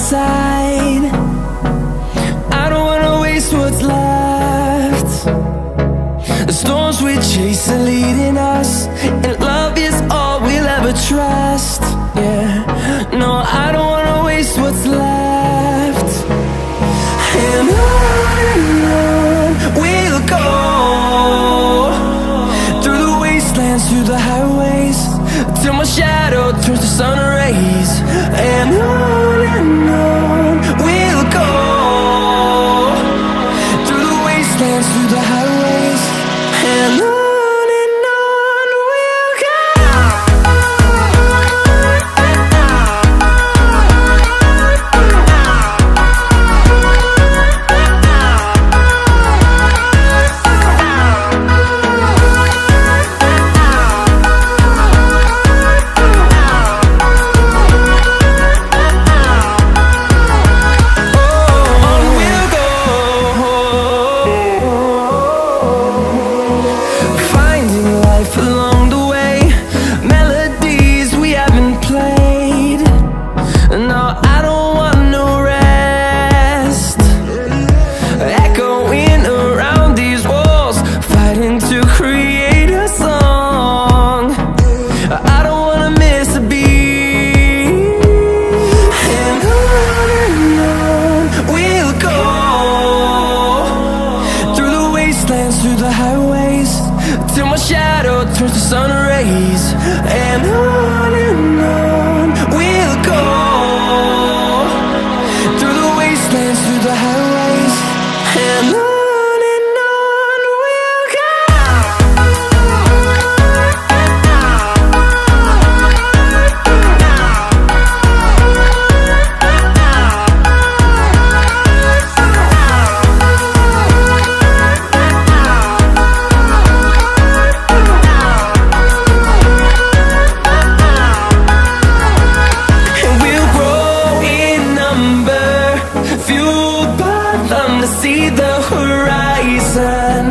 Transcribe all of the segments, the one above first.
side. I don't wanna waste what's left. The storms we chase are leading us, and love is all we'll ever trust. Yeah, no, I don't wanna waste what's left. And on we'll go, through the wastelands, through the highways, till my shadow turns to sun rays. And on we'll go, through the wastelands, through the highways, and on we'll go. Through the highways, till my shadow turns to sun rays. And on we'll go, through the wastelands, through the highways, and on we'll go. To see the horizon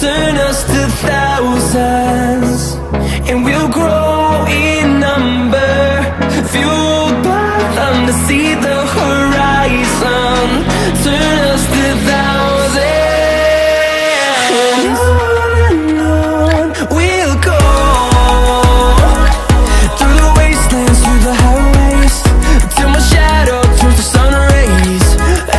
turn us to thousands, and we'll grow in number, fueled by them. To see the horizon turn us to thousands, and on we'll go, through the wastelands, through the highways, till my shadow turns to sun rays.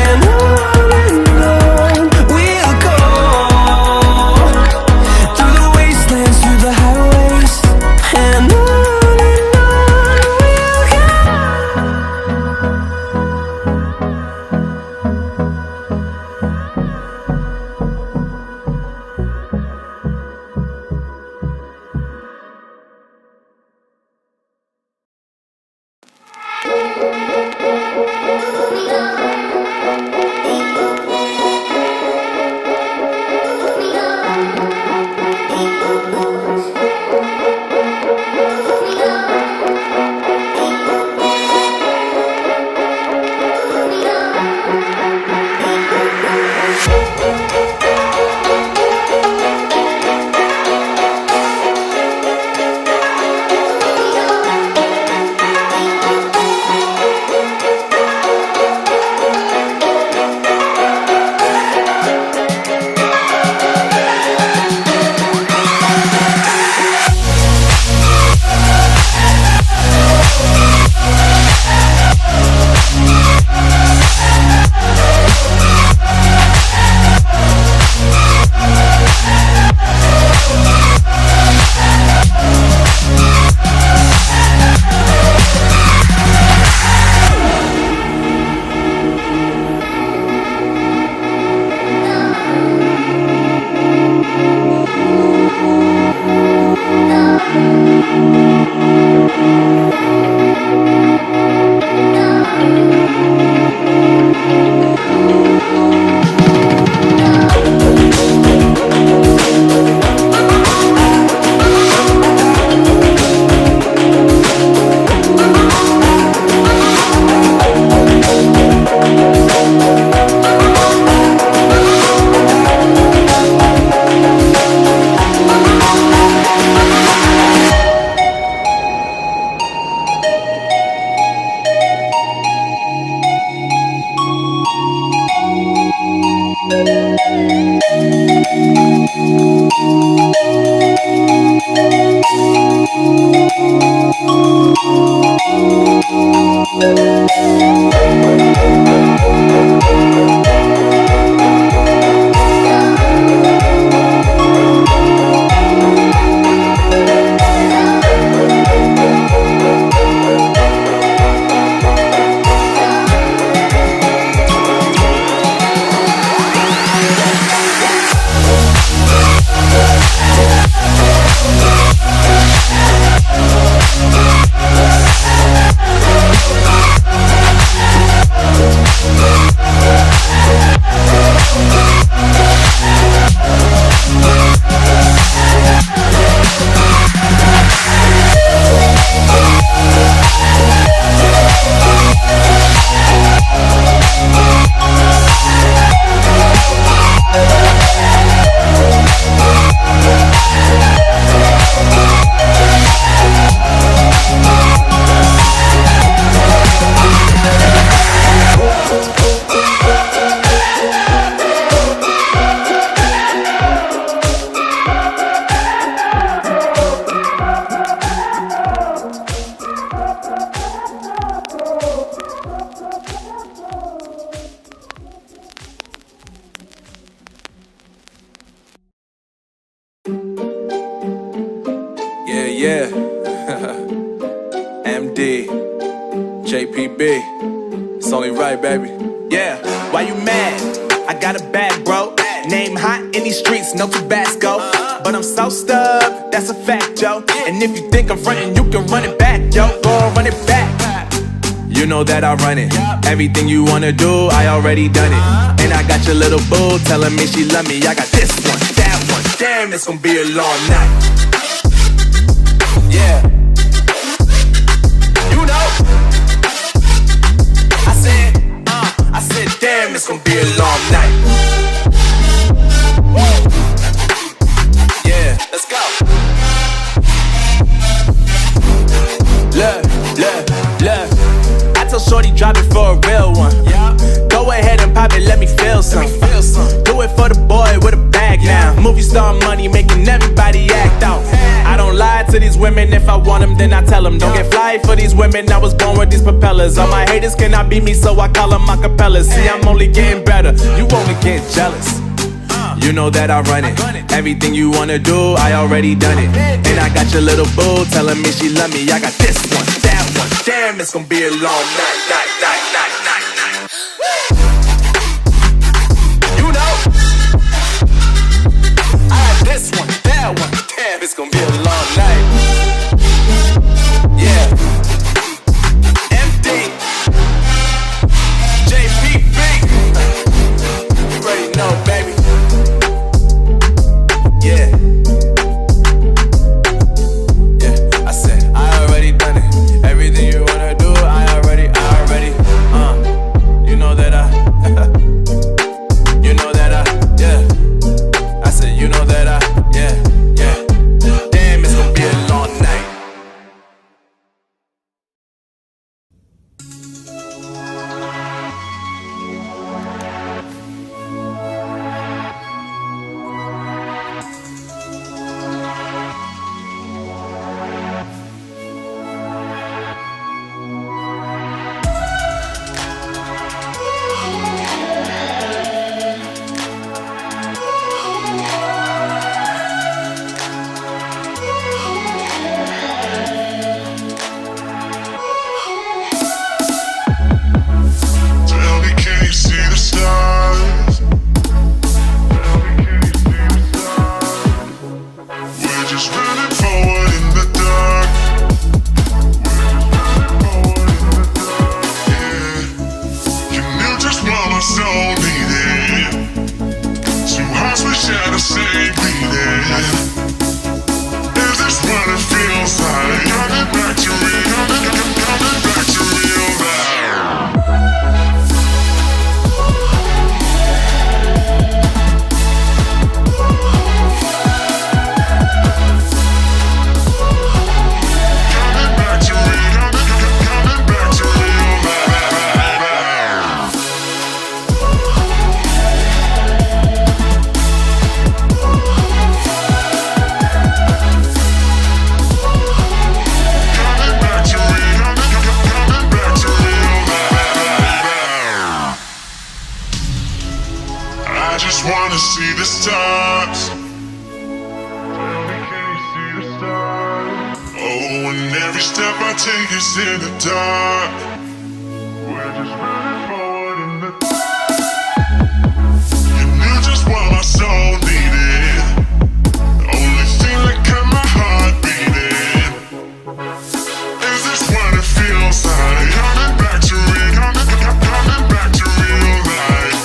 And on we'll go. Yeah. MD, JPB, it's only right, baby. Yeah, why you mad? I got a bag, bro. Name hot in these streets, no Tabasco. But I'm so stubbed, that's a fact, yo. And if you think I'm frontin', you can run it back, yo. Go and run it back. You know that I run it. Everything you wanna do, I already done it. And I got your little boo telling me she love me. I got this one, that one. Damn, it's gonna be a long night. Yeah. You know. I said, damn, it's gonna be a long night. Yeah, let's go. Look. I tell shorty drop it for a real one. Yeah. Go ahead and pop it, let me feel some. Do it for the boy with a bag now. Movie star money making everybody act out. I don't lie to these women, if I want them then I tell them. Don't get fly for these women, I was born with these propellers. All my haters cannot beat me, so I call them acapellas. See, I'm only getting better, you only get jealous. You know that I run it. Everything you wanna do, I already done it. And I got your little boo telling me she love me. I got this one, that one. Damn, it's gonna be a long night. You know, I got this one, that one. Damn, it's gonna be a long night. Yeah. MD, JPB. You already know, baby. Yeah. I said, I already done it. Everything you wanna do, I already. You know that yeah. I said, you know that yeah. Damn, it's gonna be a long night. Tell me, can you see the stars? We're just running forward in the dark. Yeah. Can you just want my soul needed? Two hearts we share the same beating. Is this what it feels like? Coming back to real, coming back to real now. Coming back to real, coming back to real now. wanna see the stars. Oh, and every step I take is in the dark. We're just running forward in the You knew just what my soul needed. Only thing that kept my heart beating. Is this what it feels like? Coming back to real, coming back to real life.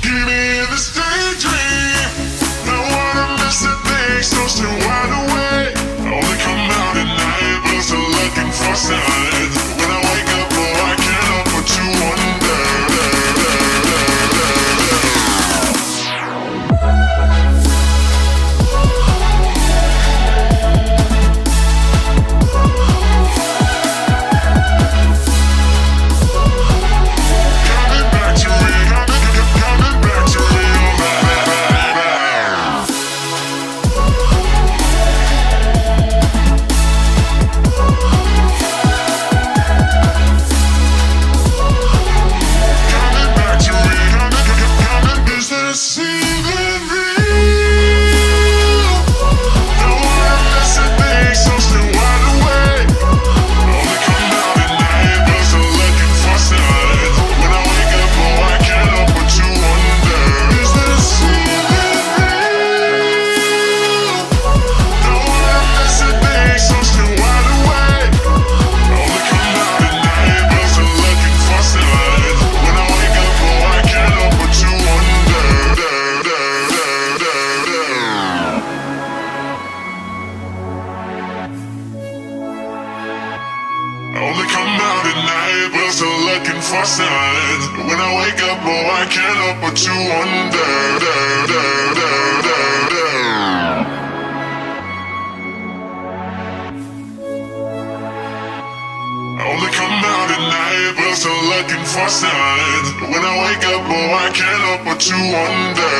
Keep me in this daydream. Don't wanna miss a thing, so stay wide awake. Only come out at night, but still looking for signs. When I wake up, oh, I can't help but to wonder. Coming back to real, coming back to real life. Coming back to real, is this even real? Don't wanna miss a thing, so stay wide awake. Only come out at night, but still looking for signs. When I wake up, oh, I can't help but to wonder. Is this even real? Don't wanna miss a thing, so stay wide awake. Only come out at night, but still looking for signs. When I wake up, oh, I can't help but to wonder. Only come out at night, but still looking for signs. When I wake up, oh, I can't help but to wonder. Only come out at night, but still looking for signs. When I wake up, oh, I can't help but to wonder.